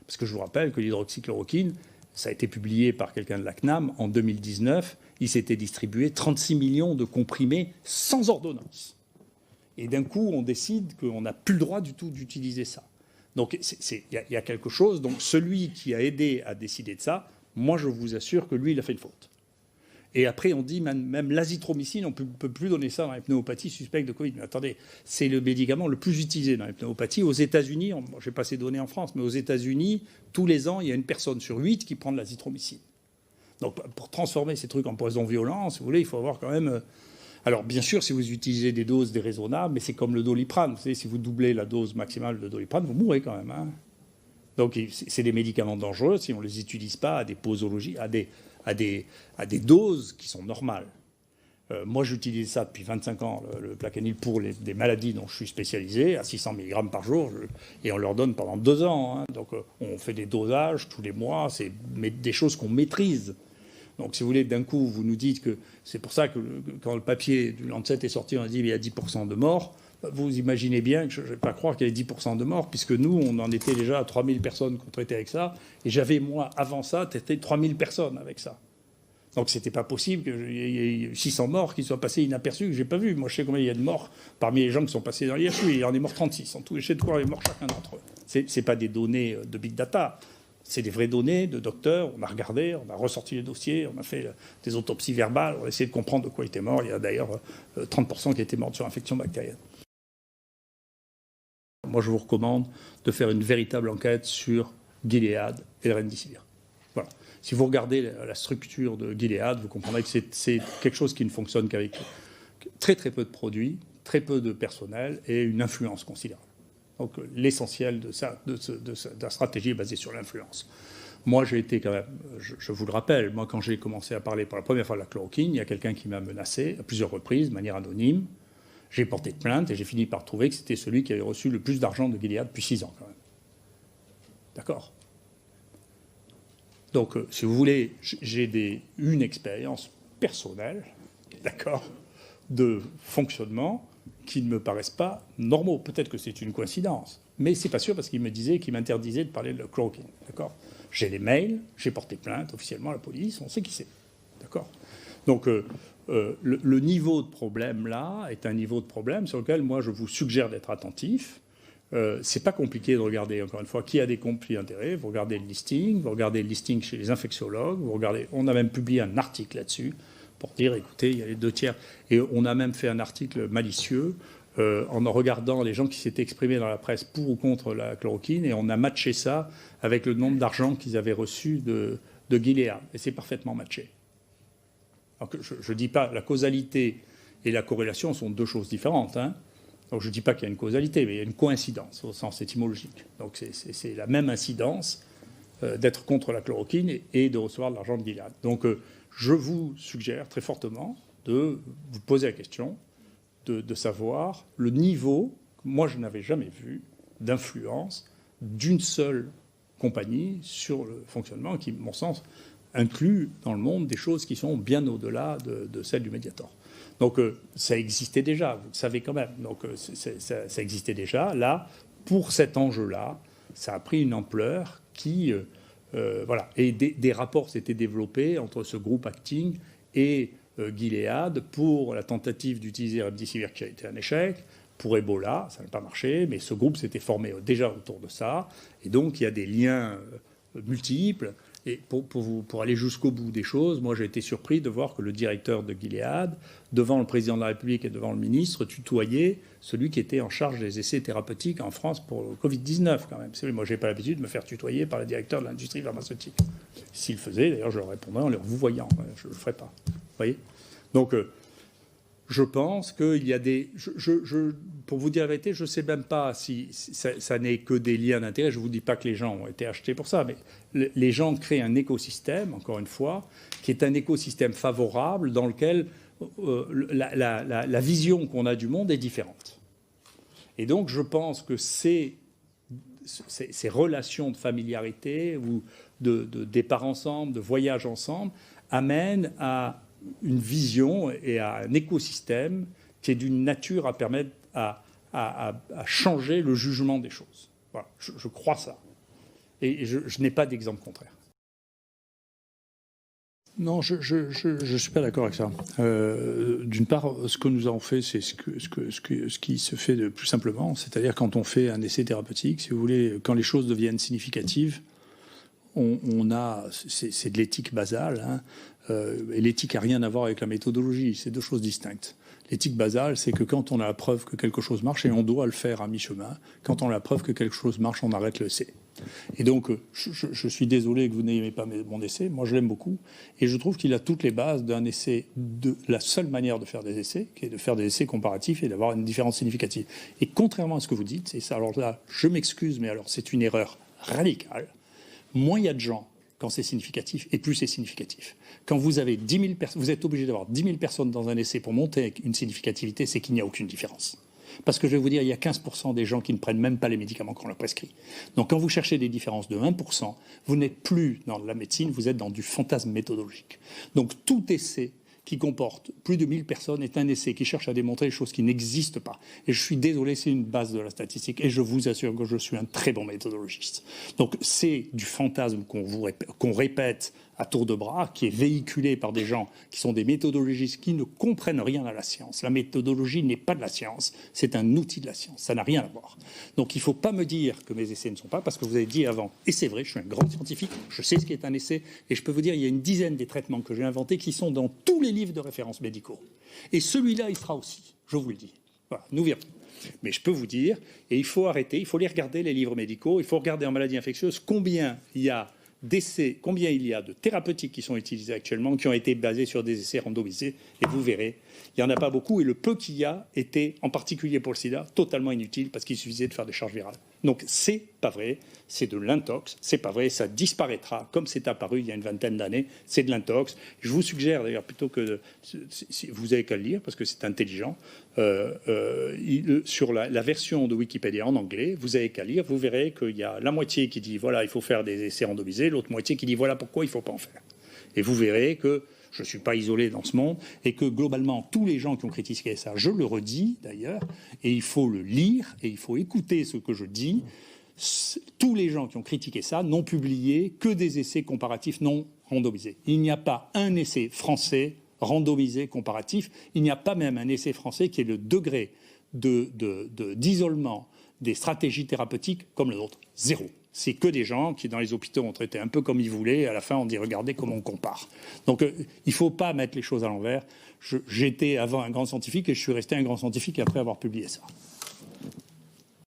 Parce que je vous rappelle que l'hydroxychloroquine, ça a été publié par quelqu'un de la CNAM en 2019. Il s'était distribué 36 millions de comprimés sans ordonnance. Et d'un coup, on décide qu'on n'a plus le droit du tout d'utiliser ça. Donc, il y a quelque chose. Donc, celui qui a aidé à décider de ça, moi, je vous assure que lui, il a fait une faute. Et après, on dit même l'azithromycine, on ne peut plus donner ça dans les pneumopathie suspecte de Covid. Mais attendez, c'est le médicament le plus utilisé dans les pneumopathies. Aux États-Unis, je n'ai pas ces données en France, mais aux États-Unis, tous les ans, il y a une personne sur 8 qui prend de l'azithromycine. Donc, pour transformer ces trucs en poison violent, si vous voulez, il faut avoir quand même... Alors, bien sûr, si vous utilisez des doses déraisonnables, mais c'est comme le Doliprane. Vous savez, si vous doublez la dose maximale de Doliprane, vous mourrez quand même. Hein. Donc, c'est des médicaments dangereux si on ne les utilise pas à des posologies, à des doses qui sont normales. Moi, j'utilise ça depuis 25 ans, le Plaquenil, pour des maladies dont je suis spécialisé, à 600 mg par jour, et on leur donne pendant 2 ans. Hein. Donc, on fait des dosages tous les mois, c'est des choses qu'on maîtrise. Donc, si vous voulez, d'un coup, vous nous dites que c'est pour ça que quand le papier du Lancet est sorti, on a dit qu'il y a 10% de morts. Vous imaginez bien que je ne vais pas croire qu'il y ait 10% de morts, puisque nous, on en était déjà à 3000 personnes qu'on traitait avec ça. Et j'avais, moi, avant ça, traité 3000 personnes avec ça. Donc, c'était pas possible qu'il y ait 600 morts qui soient passés inaperçus, que je n'ai pas vu. Moi, je sais combien il y a de morts parmi les gens qui sont passés dans l'IHU. Il y en est mort 36. En tout, je sais de quoi il est mort chacun d'entre eux. Ce n'est pas des données de big data. C'est des vraies données de docteurs. On a regardé, on a ressorti les dossiers, on a fait des autopsies verbales, on a essayé de comprendre de quoi il était mort. Il y a d'ailleurs 30% qui étaient morts sur infection bactérienne. Moi, je vous recommande de faire une véritable enquête sur Gilead et le Remdesivir. Voilà. Si vous regardez la structure de Gilead, vous comprendrez que c'est quelque chose qui ne fonctionne qu'avec très très peu de produits, très peu de personnel et une influence considérable. Donc l'essentiel de la stratégie est basé sur l'influence. Moi, j'ai été quand même, je vous le rappelle, moi quand j'ai commencé à parler pour la première fois de la chloroquine, il y a quelqu'un qui m'a menacé à plusieurs reprises, de manière anonyme. J'ai porté plainte et j'ai fini par trouver que c'était celui qui avait reçu le plus d'argent de Gilead depuis 6 ans quand même. D'accord ? Donc, si vous voulez, j'ai une expérience personnelle, d'accord, de fonctionnement qui ne me paraissent pas normaux. Peut-être que c'est une coïncidence, mais c'est pas sûr parce qu'il me disait qu'il m'interdisait de parler de la chloroquine, d'accord. J'ai les mails, j'ai porté plainte officiellement à la police, on sait qui c'est, d'accord. Donc, le niveau de problème là est un niveau de problème sur lequel moi je vous suggère d'être attentif. C'est pas compliqué de regarder, encore une fois, qui a des conflits d'intérêts. Vous regardez le listing chez les infectiologues, vous regardez, on a même publié un article là-dessus pour dire, écoutez, il y a les 2/3. Et on a même fait un article malicieux en regardant les gens qui s'étaient exprimés dans la presse pour ou contre la chloroquine, et on a matché ça avec le nombre d'argent qu'ils avaient reçu de Gilead. Et c'est parfaitement matché. Donc, je ne dis pas, la causalité et la corrélation sont 2 choses différentes, hein. Donc je ne dis pas qu'il y a une causalité, mais il y a une coïncidence au sens étymologique. Donc c'est la même incidence d'être contre la chloroquine et de recevoir de l'argent de Gilead. Donc je vous suggère très fortement de vous poser la question de savoir le niveau, que moi je n'avais jamais vu, d'influence d'une seule compagnie sur le fonctionnement qui, à mon sens, inclut dans le monde des choses qui sont bien au-delà de celles du Mediator. Donc ça existait déjà, vous le savez quand même. Donc ça existait déjà. Là, pour cet enjeu-là, ça a pris une ampleur qui... voilà. Et des rapports s'étaient développés entre ce groupe Acting et Gilead pour la tentative d'utiliser Remdesivir qui a été un échec. Pour Ebola, ça n'a pas marché, mais ce groupe s'était formé déjà autour de ça. Et donc il y a des liens multiples. Et pour aller jusqu'au bout des choses, moi j'ai été surpris de voir que le directeur de Gilead, devant le président de la République et devant le ministre, tutoyait celui qui était en charge des essais thérapeutiques en France pour le Covid-19 quand même. Moi j'ai pas l'habitude de me faire tutoyer par le directeur de l'industrie pharmaceutique. S'il le faisait, d'ailleurs je leur répondrais en leur vous voyant, je ne le ferais pas. Vous voyez ? Donc je pense qu'il y a des... pour vous dire la vérité, je ne sais même pas si ça n'est que des liens d'intérêt. Je ne vous dis pas que les gens ont été achetés pour ça, mais les gens créent un écosystème, encore une fois, qui est un écosystème favorable dans lequel la vision qu'on a du monde est différente. Et donc je pense que ces relations de familiarité ou de départ ensemble, de voyage ensemble, amènent à une vision et à un écosystème qui est d'une nature à permettre à changer le jugement des choses. Voilà, je crois ça. Et je n'ai pas d'exemple contraire. Non, je suis pas d'accord avec ça. D'une part, ce que nous avons fait, c'est ce qui se fait de plus simplement, c'est-à-dire quand on fait un essai thérapeutique, si vous voulez, quand les choses deviennent significatives, c'est de l'éthique basale, hein, et l'éthique n'a rien à voir avec la méthodologie, c'est deux choses distinctes. L'éthique basale, c'est que quand on a la preuve que quelque chose marche, et on doit le faire à mi-chemin, quand on a la preuve que quelque chose marche, on arrête l'essai. Et donc, je suis désolé que vous n'aimez pas mon essai, moi je l'aime beaucoup, et je trouve qu'il a toutes les bases d'un essai, de la seule manière de faire des essais, qui est de faire des essais comparatifs et d'avoir une différence significative. Et contrairement à ce que vous dites, et ça, alors là, je m'excuse, mais alors c'est une erreur radicale, moins il y a de gens quand c'est significatif, et plus c'est significatif. Quand vous avez 10 000 personnes, vous êtes obligé d'avoir 10 000 personnes dans un essai pour monter une significativité, c'est qu'il n'y a aucune différence. Parce que je vais vous dire, il y a 15% des gens qui ne prennent même pas les médicaments qu'on leur prescrit. Donc quand vous cherchez des différences de 1%, vous n'êtes plus dans la médecine, vous êtes dans du fantasme méthodologique. Donc tout essai qui comporte plus de 1000 personnes est un essai qui cherche à démontrer des choses qui n'existent pas. Et je suis désolé, c'est une base de la statistique. Et je vous assure que je suis un très bon méthodologiste. Donc c'est du fantasme qu'on répète à tour de bras, qui est véhiculé par des gens qui sont des méthodologistes qui ne comprennent rien à la science. La méthodologie n'est pas de la science, c'est un outil de la science. Ça n'a rien à voir. Donc il ne faut pas me dire que mes essais ne sont pas, parce que vous avez dit avant, et c'est vrai, je suis un grand scientifique, je sais ce qu'est un essai, et je peux vous dire, il y a une dizaine des traitements que j'ai inventés qui sont dans tous les livres de référence médicaux. Et celui-là, il sera aussi, je vous le dis. Voilà, nous verrons. Mais je peux vous dire, et il faut arrêter, il faut les regarder, les livres médicaux, il faut regarder en maladies infectieuses combien il y a d'essais, combien il y a de thérapeutiques qui sont utilisées actuellement, qui ont été basées sur des essais randomisés, et vous verrez, il n'y en a pas beaucoup, et le peu qu'il y a était, en particulier pour le sida, totalement inutile, parce qu'il suffisait de faire des charges virales. Donc c'est pas vrai, c'est de l'intox, c'est pas vrai, ça disparaîtra, comme c'est apparu il y a une vingtaine d'années, c'est de l'intox. Je vous suggère d'ailleurs, plutôt que si vous avez qu'à le lire, parce que c'est intelligent, sur la version de Wikipédia en anglais, vous avez qu'à lire, vous verrez qu'il y a la moitié qui dit voilà, il faut faire des essais randomisés, l'autre moitié qui dit voilà pourquoi il ne faut pas en faire. Et vous verrez que je ne suis pas isolé dans ce monde, et que globalement, tous les gens qui ont critiqué ça, je le redis d'ailleurs, et il faut le lire, et il faut écouter ce que je dis, tous les gens qui ont critiqué ça n'ont publié que des essais comparatifs non randomisés. Il n'y a pas un essai français randomisé comparatif, il n'y a pas même un essai français qui ait le degré d'isolement des stratégies thérapeutiques comme le nôtre. Zéro. C'est que des gens qui, dans les hôpitaux, ont traité un peu comme ils voulaient. Et à la fin, on dit, regardez comment on compare. Donc, il ne faut pas mettre les choses à l'envers. J'étais avant un grand scientifique et je suis resté un grand scientifique après avoir publié ça.